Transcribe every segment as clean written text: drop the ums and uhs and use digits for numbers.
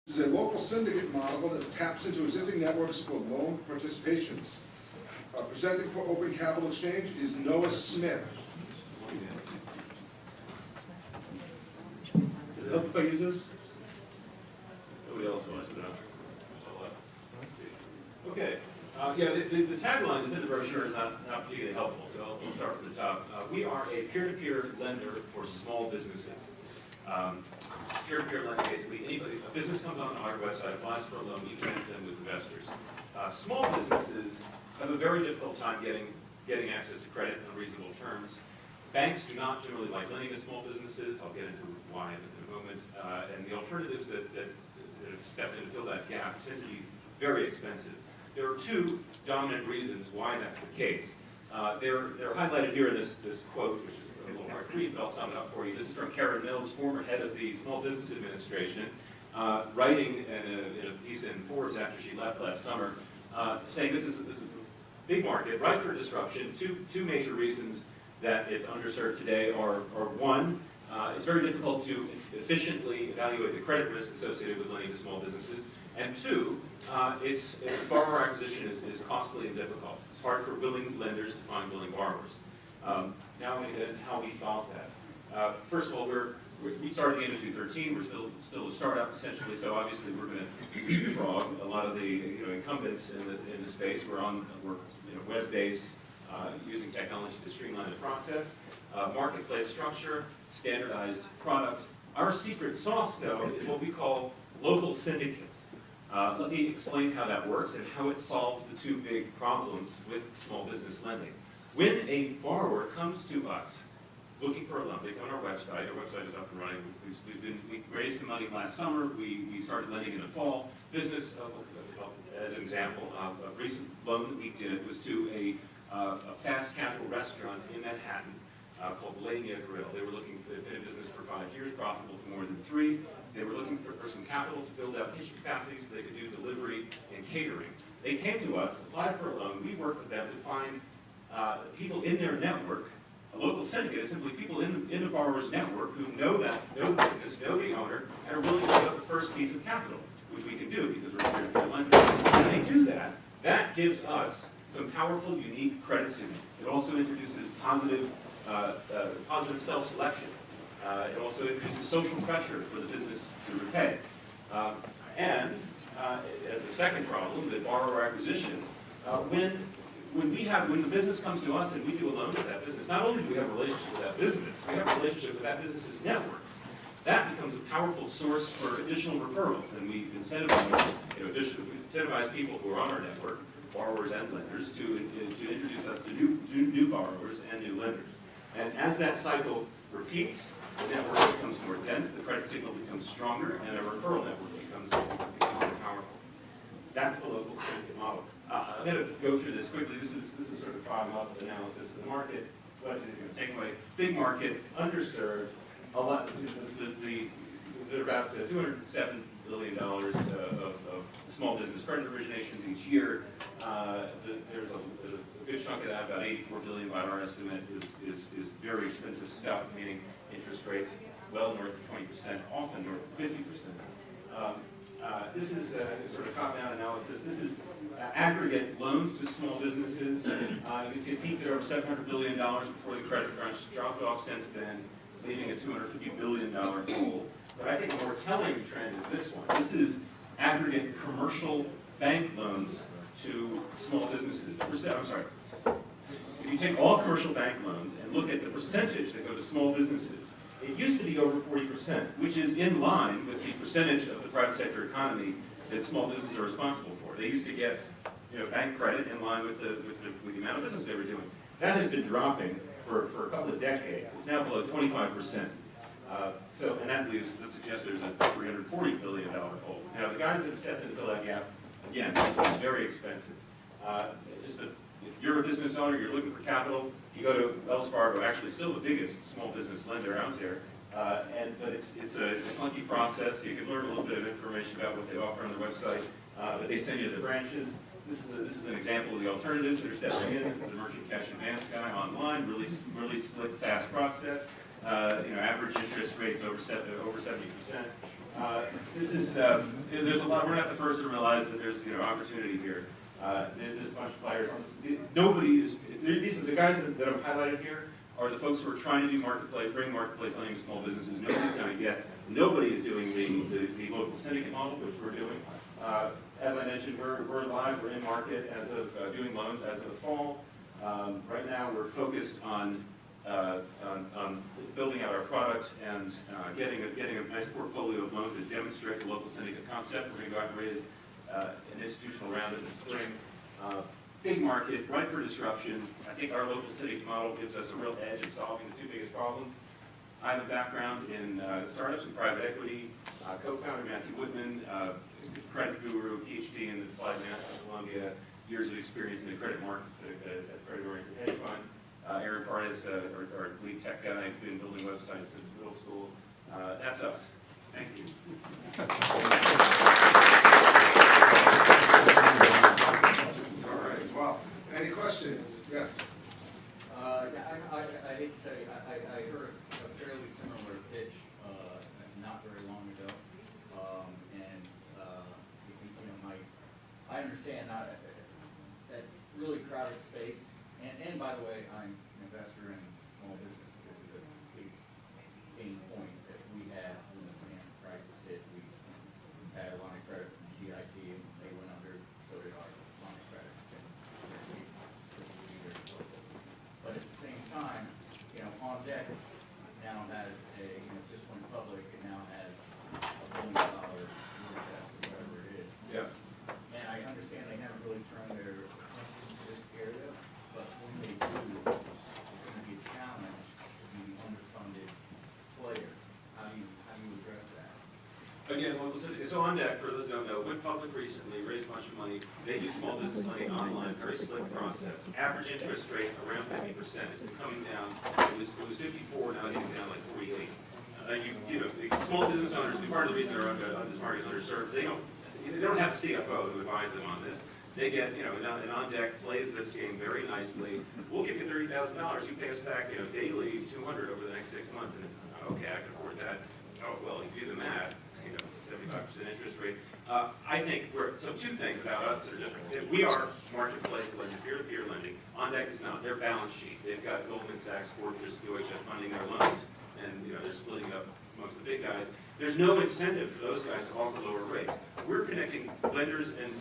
This is a local syndicate model that taps into existing networks for loan participations. Presenting for Open Capital Exchange is Noah Smith. Does it help if I use this? Nobody else wants to know. Okay. Yeah, the tagline that's in the brochure is not particularly helpful, so we'll start from the top. We are a peer-to-peer lender for small businesses. Peer-to-peer lending, basically, anybody, a business comes on our website, applies for a loan, we connect them with investors. Small businesses have a very difficult time getting access to credit on reasonable terms. Banks do not generally like lending to small businesses. I'll get into why in a moment. And the alternatives that have stepped in to fill that gap tend to be very expensive. There are two dominant reasons why that's the case. They're highlighted here in this quote, which is a little hard to read, but I'll sum it up for you. This is from Karen Mills, former head of the Small Business Administration, writing in a piece in Forbes after she left last summer, saying this is a big market, ripe for disruption. Two major reasons that it's underserved today are one, it's very difficult to efficiently evaluate the credit risk associated with lending to small businesses, and two, borrower acquisition is costly and difficult. It's hard for willing lenders to find willing borrowers. Now I'm going to get into how we solve that. First of all, we started at the end of 2013. We're still a startup essentially, so obviously we're going to leapfrog a lot of the incumbents in the space. We're web-based, using technology to streamline the process. Marketplace structure, standardized product. Our secret sauce, though, is what we call local syndicates. Let me explain how that works and how it solves the two big problems with small business lending. When a borrower comes to us looking for a loan, they come on our website. Our website is up and running. We raised some money last summer. We started lending in the fall. Business, as an example, a recent loan that we did was to a fast casual restaurant in Manhattan called Lania Grill. They were looking for, they've been in business for 5 years, profitable for more than 3. They were looking for some capital to build out kitchen capacity so they could do delivery and catering. They came to us, applied for a loan. We worked with them to find people in their network. A local syndicate is simply people in the borrower's network who know the business, know the owner, and are willing to put up the first piece of capital, which we can do because we're a peer-to-peer lender. When they do that, that gives us some powerful, unique credit signal. It also introduces positive self-selection. It also introduces social pressure for the business to repay. And the second problem, the borrower acquisition, when the business comes to us and we do a loan with that business, not only do we have a relationship with that business, we have a relationship with that business's network. That becomes a powerful source for additional referrals, and we incentivize people who are on our network, borrowers and lenders, to introduce us to new borrowers and new lenders. And as that cycle repeats, the network becomes more dense, the credit signal becomes stronger, and a referral network becomes more powerful. That's the local syndicate model. I'm going to go through this quickly. This is sort of bottom-up analysis of the market. What takeaway? Big market, underserved. A lot. There are about $207 billion of small business credit originations each year. There's a good chunk of that, about $84 billion by our estimate, is very expensive stuff, meaning interest rates well north of 20%, often north of 50%. This is sort of top-down analysis. This is aggregate loans to small businesses. You can see it peaked at over $700 billion before the credit crunch, dropped off since then, leaving a $250 billion hole. But I think a more telling trend is this one. This is aggregate commercial bank loans to small businesses. If you take all commercial bank loans and look at the percentage that go to small businesses, it used to be over 40%, which is in line with the percentage of the private sector economy that small businesses are responsible for. They used to get bank credit in line with the amount of business they were doing. That has been dropping for a couple of decades. It's now below 25%. And that suggests there's a $340 billion hole. Now, the guys that have stepped in to fill that gap, again, very expensive. If you're a business owner, you're looking for capital, you go to Wells Fargo, actually still the biggest small business lender out there. But it's a clunky process. You can learn a little bit of information about what they offer on their website, but they send you to the branches. This is an example of the alternatives that are stepping in. This is a merchant cash advance guy online, really slick, fast process. Average interest rates over 70%. This is, there's a lot, we're not the first to realize that there's, opportunity here. There's a bunch of players. Nobody is, these are the guys that I've highlighted here are the folks who are trying to do marketplace, bring marketplace lending to small businesses. Nobody's done it yet. Nobody is doing the local syndicate model, which we're doing. As I mentioned, we're live, we're in market as of doing loans as of the fall. Right now, we're focused on building out our product and getting a nice portfolio of loans that demonstrate the local syndicate concept. We're going to go out and raise an institutional round in the spring. Big market, ripe for disruption. I think our local syndicate model gives us a real edge in solving the two biggest problems. I have a background in startups and private equity. Co-founder Matthew Whitman, credit guru, PhD in applied math at Columbia, years of experience in the credit markets at credit-oriented hedge fund. Aaron Pardes, our lead tech guy, been building websites since middle school. That's us. Thank you. All right, well, any questions? Yes. I hate to say, I heard a fairly similar pitch not very long ago, and I understand that really crowded space. And by the way, I'm an investor in small business. This is a big pain point that we had when the financial crisis hit. We had a line of credit from CIT, and they went under. So did our line of credit. But at the same time, On Deck now has just went public and now has $1 billion war chest or whatever it is. Yeah. And I understand they haven't really turned their attention to this area, but when they do, it's going to be a challenge to be the underfunded player. How do you address that? Again, so On Deck, for those who don't know, went public recently, raised a bunch of money. They do small business lending online, very slick process. Average interest rate around 50%. It's been coming down. It was 54, now I think it's down like 48. The small business owners, part of the reason this market is underserved, they don't have a CFO who advises them on this. They get, and On Deck plays this game very nicely. We'll give you $30,000. You pay us back, daily, $200 over the next 6 months, and it's okay. I can afford that. Oh well, you do the math. 75% interest rate. I think so two things about us that are different. We are marketplace lending, peer-to-peer lending. On Deck is not. Their balance sheet. They've got Goldman Sachs, Fortress, Deutsche funding their loans, and they're splitting it up amongst the big guys. There's no incentive for those guys to offer lower rates. We're connecting lenders and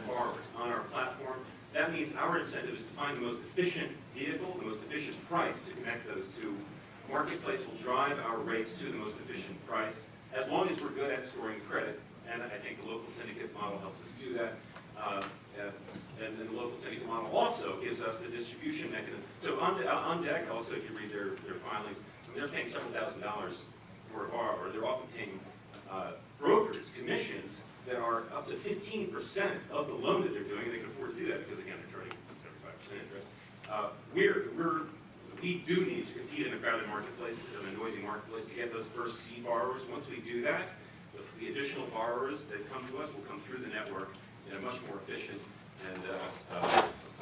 borrowers on our platform. That means our incentive is to find the most efficient vehicle, the most efficient price to connect those two. Marketplace will drive our rates to the most efficient price, as long as we're good at scoring credit, and I think the local syndicate model helps us do that. And then the local syndicate model also gives us the distribution mechanism. So On Deck also, if you read their filings, they're paying several $1,000s for a borrower. They're often paying brokers commissions that are up to 15% of the loan that they're doing, and they can afford to do that because, again, they're charging 75% interest. We do need to compete in a crowded marketplace, in a noisy marketplace, to get those first C borrowers. Once we do that, the additional borrowers that come to us will come through the network in a much more efficient and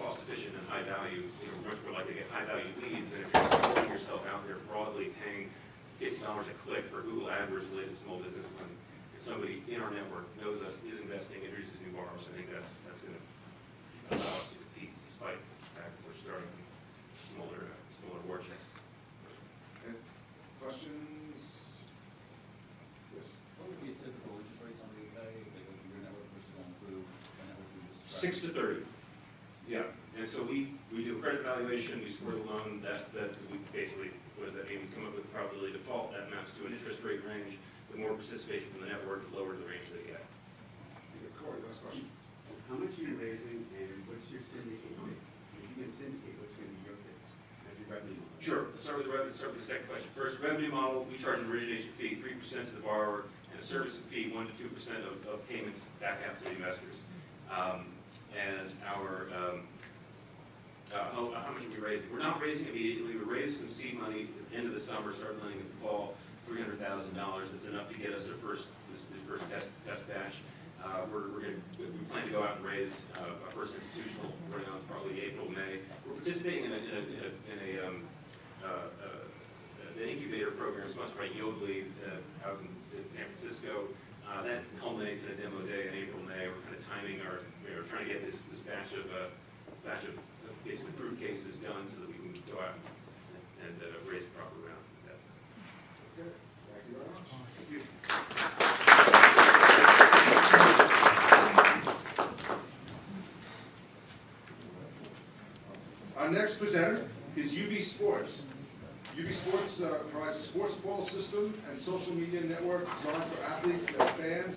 cost-efficient and high-value, much more likely to get high-value leads than if you're putting yourself out there broadly paying $50 a click for Google AdWords related to small business. When somebody in our network knows us, is investing, introduces new borrowers, I think that's going to allow us to compete despite the fact that we're starting smaller war chest. Any questions? Yes. What would be a typical interest rate somebody would pay if they go through your network versus going through the network you just described? 6 to 30. Yeah. And so we do a credit evaluation, we score the loan, that we basically, what does that mean? We come up with a probability of default, that maps to an interest rate range. The more participation from the network, the lower the range they get. Corey, last question. How much are you raising and what's your syndicate fee? If you can syndicate, what's going to be your fee? Revenue model. Sure. Let's start with the the second question. First, revenue model, we charge an origination fee, 3% to the borrower, and a servicing fee, 1 to 2% of payments back out to the investors. And our, how much are we raising? We're not raising immediately. We raised some seed money at the end of the summer, started lending in the fall, $300,000. That's enough to get us this first test batch. We plan to go out and raise our first institutional around probably April, May. We're participating in an incubator Frank Yodley out in San Francisco. That culminates in a demo day in April, May. We're kind of timing we're trying to get this batch of basically proof cases done so that we can go out and raise a proper round. That's Okay, thank you very much. Thank you. Our next presenter is UB Sports. UB Sports provides a sports ball system and social media network designed for athletes, their fans,